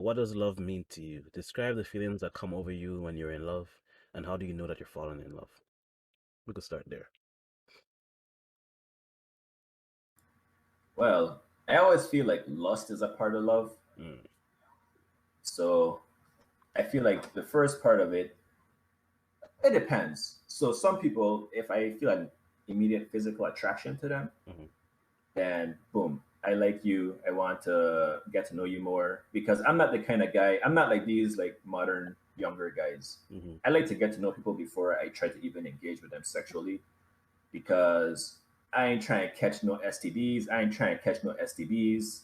What does love mean to you? Describe the feelings that come over you when you're in love, and how do you know that you're falling in love? We could start there. Well, I always feel like lust is a part of love. Mm, So I feel like the first part of it, it depends. So some people, if I feel an immediate physical attraction to them, hmm then boom, I like you. I want to get to know you more because I'm not the kind of guy. I'm not like these like modern younger guys. hmm I like to get to know people before I try to even engage with them sexually because I ain't trying to catch no STDs. I ain't trying to catch no STDs.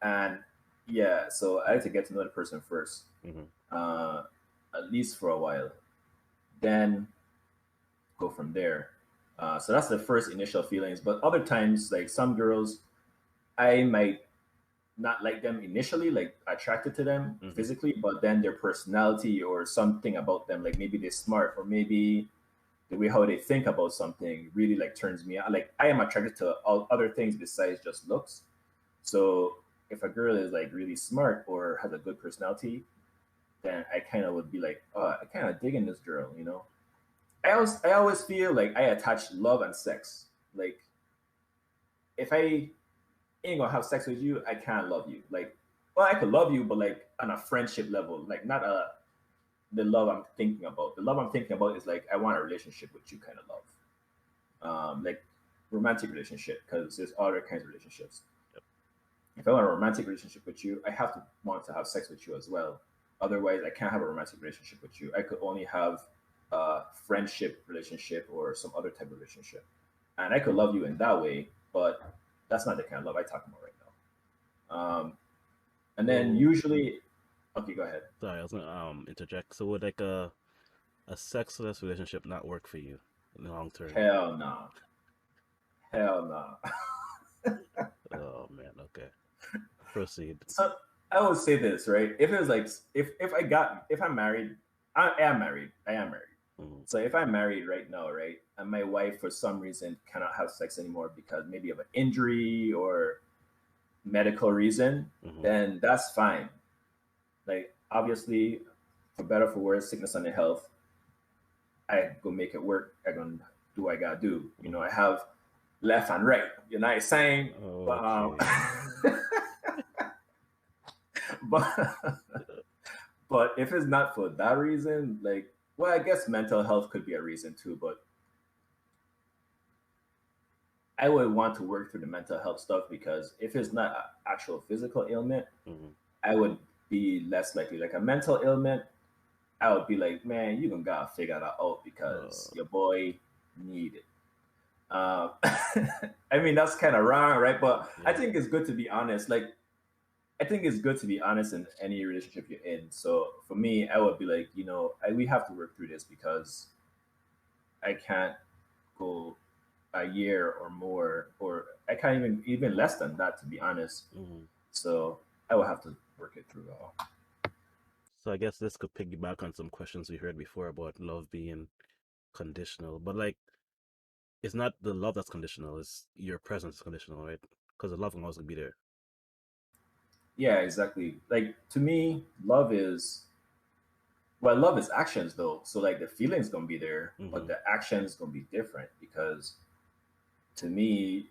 And yeah, so I like to get to know the person first, hmm uh, at least for a while. Then go from there. So that's the first initial feelings. But other times, like some girls, I might not like them initially, like attracted to them hmm physically, but then their personality or something about them, like maybe they're smart or maybe the way how they think about something really like turns me on. Like I am attracted to all other things besides just looks. So if a girl is like really smart or has a good personality, then I kind of would be like, oh, I kind of digging this girl, you know. I always feel like I attach love and sex. Like if I ain't gonna have sex with you, I can't love you. Like, well, I could love you, but like on a friendship level, like not the love I'm thinking about. The love I'm thinking about is like I want a relationship with you kind of love, like romantic relationship because there's other kinds of relationships. If I want a romantic relationship with you, I have to want to have sex with you as well. Otherwise, I can't have a romantic relationship with you. I could only have a friendship relationship or some other type of relationship, and I could love you in that way. But that's not the kind of love I talk about right now. And then So, usually, okay, go ahead. sorry, I was gonna interject. So, would like a sexless relationship not work for you in the long term? Hell no, hell no. Oh man, okay. Proceed. So I would say this, right? If it was like if I'm married, I am married. Mm-hmm. So if I'm married right now, right, and my wife for some reason cannot have sex anymore because maybe of an injury or medical reason, hmm then that's fine. Like obviously, for better for worse, sickness and health, I go make it work. I gonna do what I gotta do. You know, hmm I have left and right. You know what I'm saying? But Okay. but but if it's not for that reason, like well, I guess mental health could be a reason too, but I would want to work through the mental health stuff because if it's not an actual physical ailment, hmm I would be less likely. Like a mental ailment, I would be like, man, you gonna gotta figure that out because Uh, your boy need it. I mean, that's kind of wrong, right? But I yeah. think it's good to be honest. Like, I think it's good to be honest in any relationship you're in. So for me, I would be like, we have to work through this because I can't go a year or more, or I can't even less than that, to be honest. hmm So I will have to work it through. So I guess this could piggyback on some questions we heard before about love being conditional, but like it's not the love that's conditional; it's your presence is conditional, right? Because the love can also be there. Yeah, exactly. Like to me, love is actions though. So like the feelings gonna be there, but hmm the actions gonna be different because to me,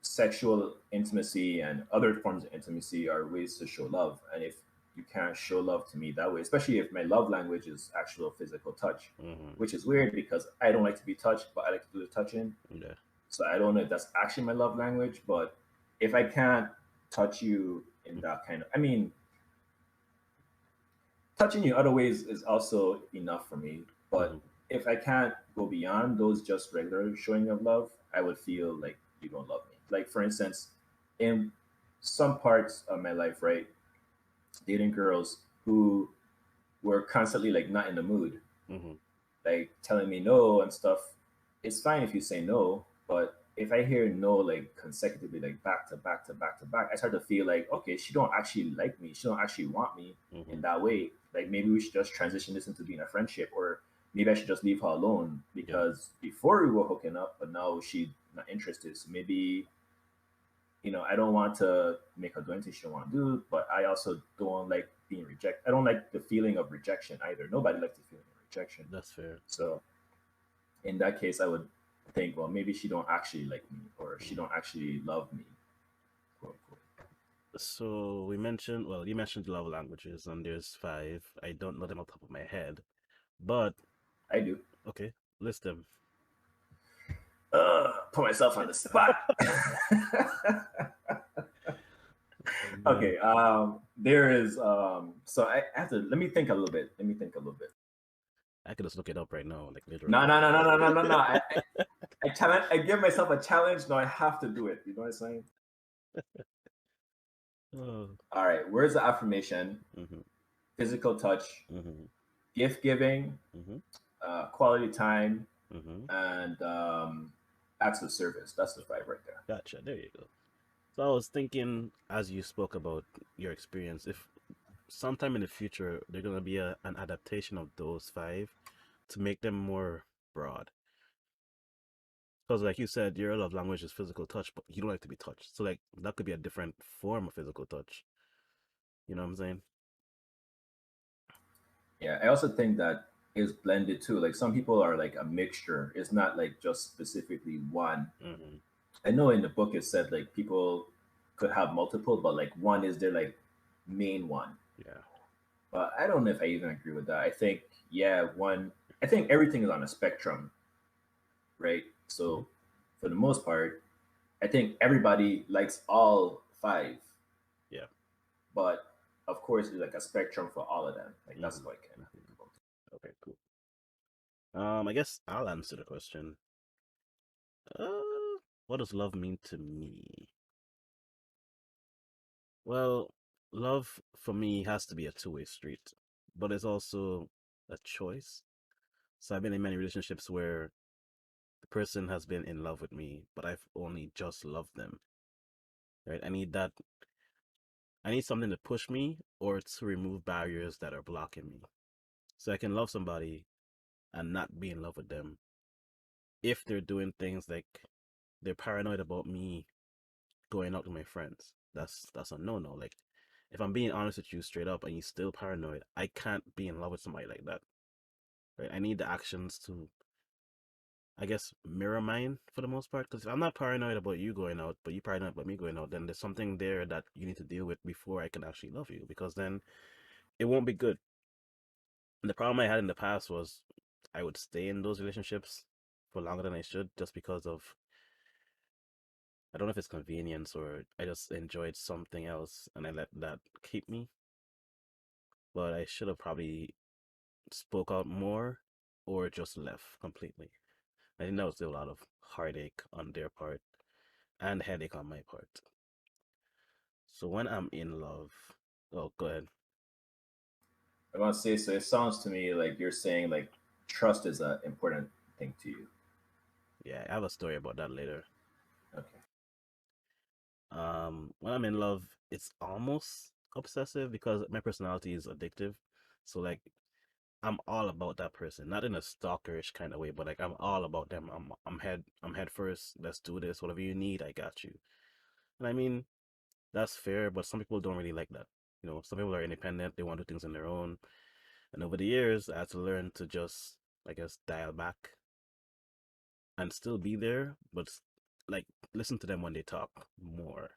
sexual intimacy and other forms of intimacy are ways to show love. And if you can't show love to me that way, especially if my love language is actual physical touch, hmm which is weird because I don't like to be touched, but I like to do the touching. Yeah. So I don't know if that's actually my love language, but if I can't touch you in that kind of, I mean, touching you other ways is also enough for me. hmm But if I can't go beyond those just regular showing of love, I would feel like you don't love me. Like for instance, in some parts of my life, right, dating girls who were constantly like not in the mood, hmm like telling me no and stuff. It's fine if you say no, but if I hear no like consecutively, like back to back to back to back, I start to feel like okay, she don't actually like me. She don't actually want me hmm in that way. Like maybe we should just transition this into being a friendship, or maybe I should just leave her alone Yeah. because before we were hooking up, but now she's not interested. So maybe I don't want to make her do anything she don't want to do, but I also don't like being rejected. I don't like the feeling of rejection either. Nobody likes the feeling of rejection. That's fair. So in that case, I would think, well, maybe she don't actually like me, or she Mm. don't actually love me, quote unquote. So we mentioned, well, you mentioned love languages, and there's five. I don't know them off the top of my head, but I do. okay, list them. Put myself on the spot. Oh man, Okay. There is. So I have to. Let me think a little bit. Let me think a little bit. I could just look it up right now, like No, literally. no, no, no, no, no, no, no. I challenge. I give myself a challenge. No, I have to do it. You know what I'm saying? Oh. All right. Where's the affirmation? Mm-hmm. Physical touch, Mm-hmm. gift giving, Mm-hmm. quality time, Mm-hmm. and acts of service. That's the five right there. Gotcha. There you go. So I was thinking, as you spoke about your experience, if sometime in the future there's gonna be an adaptation of those five to make them more broad. Because, like you said, your love language is physical touch, but you don't like to be touched. So, like, that could be a different form of physical touch. You know what I'm saying? Yeah, I also think that is blended too. Like some people are like a mixture. It's not like just specifically one. Mm-hmm. I know in the book it said like people could have multiple, but like one is their like main one. Yeah. But I don't know if I even agree with that. I think yeah, one. I think everything is on a spectrum, right? Mm-hmm. So for the most part, I think everybody likes all five, Yeah. but of course, it's like a spectrum for all of them. Like that's Mm-hmm. what I kind of think Mm-hmm. about. Okay, cool. I guess I'll answer the question. What does love mean to me? Well, love for me has to be a two-way street, but it's also a choice. So I've been in many relationships where the person has been in love with me, but I've only just loved them. Right? I need something to push me or to remove barriers that are blocking me. So I can love somebody and not be in love with them if they're doing things like they're paranoid about me going out with my friends. That's a no-no. Like if I'm being honest with you straight up and you're still paranoid, I can't be in love with somebody like that. Right? I need the actions to, I guess, mirror mine for the most part. Because if I'm not paranoid about you going out, but you paranoid about me going out, then there's something there that you need to deal with before I can actually love you. Because then it won't be good. And the problem I had in the past was I would stay in those relationships for longer than I should just because of, I don't know if it's convenience or I just enjoyed something else and I let that keep me. But I should have probably spoke out more or just left completely. I think that was still a lot of heartache on their part and headache on my part. So when I'm in love, oh, go ahead. I want to say so. It sounds to me like you're saying like trust is an important thing to you. Yeah, I have a story about that later. Okay. When I'm in love, it's almost obsessive because my personality is addictive. So like I'm all about that person, not in a stalkerish kind of way, but like I'm all about them. I'm head first. Let's do this. Whatever you need, I got you. And I mean, that's fair, but some people don't really like that. You know, some people are independent, they want to do things on their own. And over the years, I had to learn to just, I guess, dial back and still be there, but like listen to them when they talk more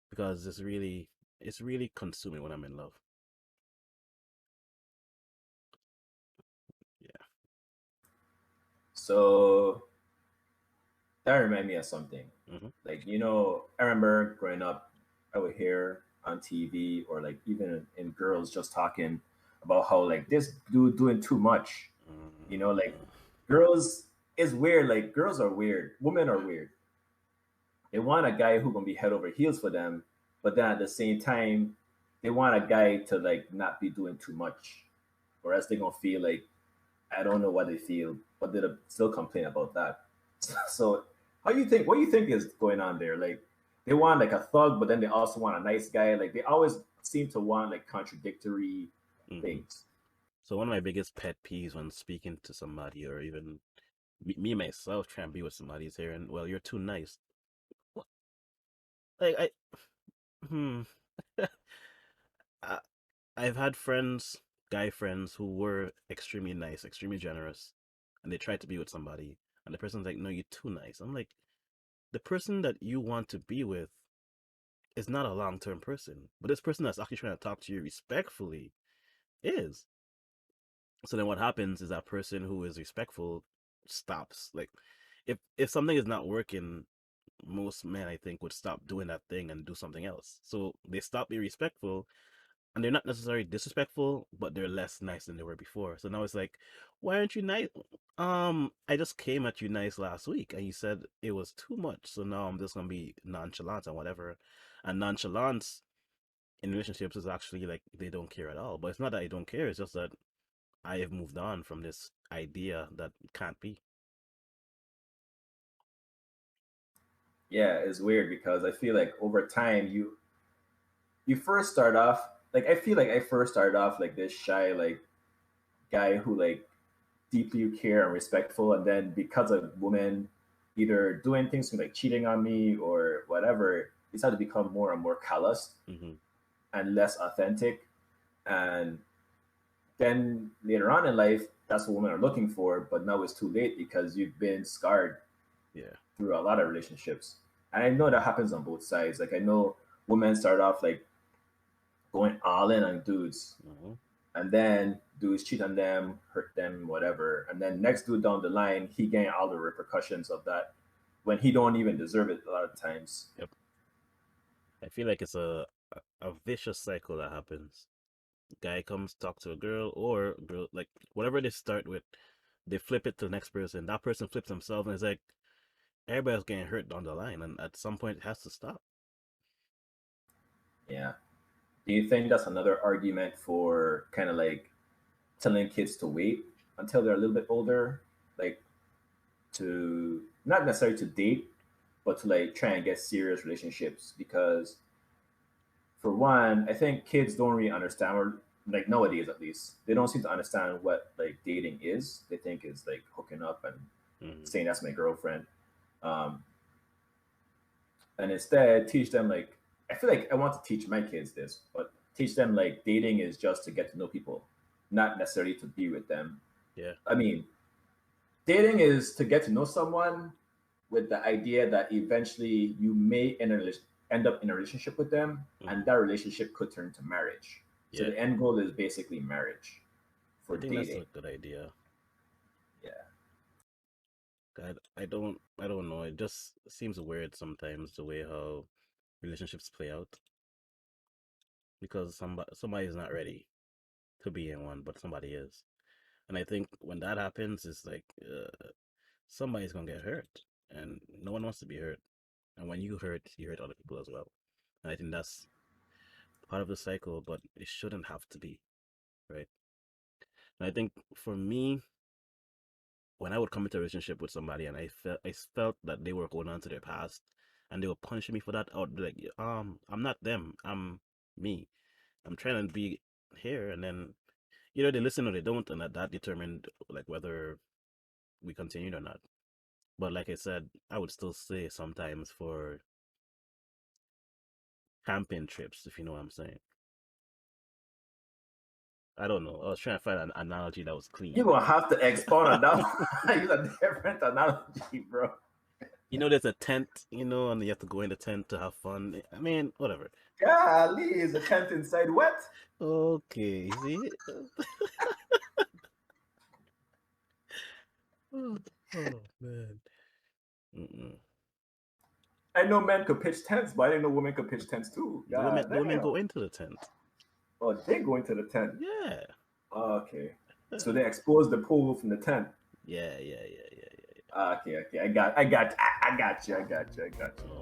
because it's really consuming when I'm in love. Yeah. So that reminded me of something. Hmm. Like, I remember growing up, I would hear on TV or like even in girls just talking about how like this dude doing too much. Like Hmm. girls is weird. Like girls are weird. Women are weird. They want a guy who gonna be head over heels for them, but then at the same time, they want a guy to like not be doing too much, or else they gonna feel like I don't know what they feel, but they still complain about that. So, how you think? What do you think is going on there? Like, they want like a thug, but then they also want a nice guy. Like, they always seem to want like contradictory Hmm. things. So one of my biggest pet peeves when speaking to somebody or even me myself trying to be with somebody is hearing, well, you're too nice. What? like I hmm I, I've had friends, guy friends, who were extremely nice, extremely generous, and they tried to be with somebody, and the person's like, "No, you're too nice." I'm like, the person that you want to be with is not a long term person, but this person that's actually trying to talk to you respectfully is. So then what happens is that person who is respectful stops. Like, if something is not working, most men I think would stop doing that thing and do something else. So they stop being respectful, and they're not necessarily disrespectful, but they're less nice than they were before. So now it's like, why aren't you nice? I just came at you nice last week, and you said it was too much. So now I'm just gonna be nonchalant and whatever. And nonchalance in relationships is actually like they don't care at all. But it's not that I don't care. It's just that I have moved on from this idea that it can't be. Yeah, it's weird because I feel like over time you first start off like I feel like I first started off like this shy like guy who like deeply care and respectful, and then because of women either doing things like cheating on me or whatever, it's had to become more and more callous Mm-hmm. and less authentic. And then later on in life, that's what women are looking for, but now it's too late because you've been scarred Yeah. through a lot of relationships. And I know that happens on both sides. Like I know women start off like going all in on dudes, Mm-hmm. and then dudes cheat on them, hurt them, whatever. And then next dude down the line, he getting all the repercussions of that when he don't even deserve it a lot of times. Yep. I feel like it's a vicious cycle that happens. Guy comes talk to a girl, or girl, like whatever they start with, they flip it to the next person. That person flips himself, and it's like everybody's getting hurt down the line, and at some point it has to stop. Yeah. Do you think that's another argument for kind of like telling kids to wait until they're a little bit older, like to not necessarily to date, but to like try and get serious relationships? Because for one, I think kids don't really understand, or like nowadays at least, they don't seem to understand what like dating is. They think it's like hooking up and Mm-hmm. saying that's my girlfriend, um, and instead teach them like I feel like I want to teach my kids this, but teach them like dating is just to get to know people, not necessarily to be with them. Yeah. I mean, dating is to get to know someone with the idea that eventually you may end up in a relationship with them, and Mm-hmm. that relationship could turn to marriage. So Yeah. the end goal is basically marriage I for think that's dating. a good idea. Yeah, God, I don't know. It just seems weird sometimes the way how relationships play out because somebody's not ready to be in one, but somebody is. And I think when that happens, it's like somebody's gonna get hurt, and no one wants to be hurt. And when you hurt other people as well. And I think that's part of the cycle, but it shouldn't have to be, right? And I think for me, when I would come into a relationship with somebody and I felt that they were going on to their past and they were punishing me for that, I would be like, I'm not them, I'm me. I'm trying to be here, and then either they listen or they don't, and that determined like whether we continued or not. But like I said, I would still say sometimes for camping trips, if you know what I'm saying. I don't know. I was trying to find an analogy that was you're clean. gonna have to expound on that. Use a different analogy, bro. You know, there's a tent, and you have to go in the tent to have fun. I mean, whatever. Golly, is a tent inside what? Okay, see? Oh, oh, man. Mm-mm. I know men could pitch tents, but I didn't know women could pitch tents too. God The women damn. go into the tent. Oh, they go into the tent. Yeah. Okay. So they expose the pool from the tent. Yeah, yeah, yeah, yeah, yeah. Okay, okay. I got you. I got you. I got you.